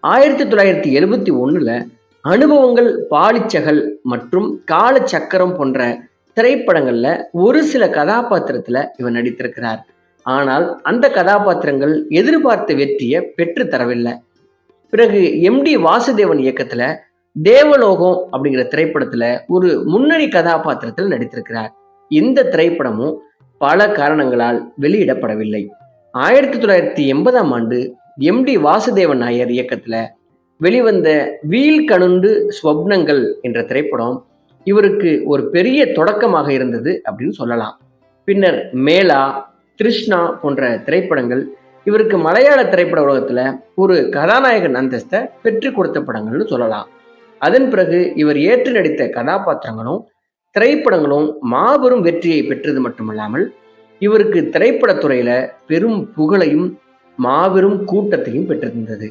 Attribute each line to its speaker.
Speaker 1: 1971 அனுபவங்கள் பாலிச்சகல் மற்றும் காலச்சக்கரம் போன்ற திரைப்படங்கள்ல ஒரு சில கதாபாத்திரத்துல இவர் நடித்திருக்கிறார். ஆனால் அந்த கதாபாத்திரங்கள் எதிர்பார்த்த வெற்றியை பெற்று தரவில்லை. பிறகு எம்.டி. வாசுதேவன் இயக்கத்துல தேவலோகம் அப்படிங்கிற திரைப்படத்துல ஒரு முன்னணி கதாபாத்திரத்தில் நடித்திருக்கிறார். இந்த திரைப்படமும் பல காரணங்களால் வெளியிடப்படவில்லை. 1980 எம்.டி. வாசுதேவன் நாயர் இயக்கத்துல வெளிவந்த வீழ்கணுண்டு ஸ்வப்னங்கள் என்ற திரைப்படம் இவருக்கு ஒரு பெரிய தொடக்கமாக இருந்தது அப்படின்னு சொல்லலாம். பின்னர் மேலா, கிருஷ்ணா போன்ற திரைப்படங்கள் இவருக்கு மலையாள திரைப்பட உலகத்துல ஒரு கதாநாயகன் அந்தஸ்தை பெற்றுக் கொடுத்த படங்கள்னு சொல்லலாம். அதன் பிறகு இவர் ஏற்று நடித்த கதாபாத்திரங்களும் திரைப்படங்களும் மாபெரும் வெற்றியை பெற்றது மட்டுமல்லாமல் இவருக்கு திரைப்படத்துறையில பெரும் புகழையும் மாபெரும் கூட்டத்தையும் பெற்றிருந்தது.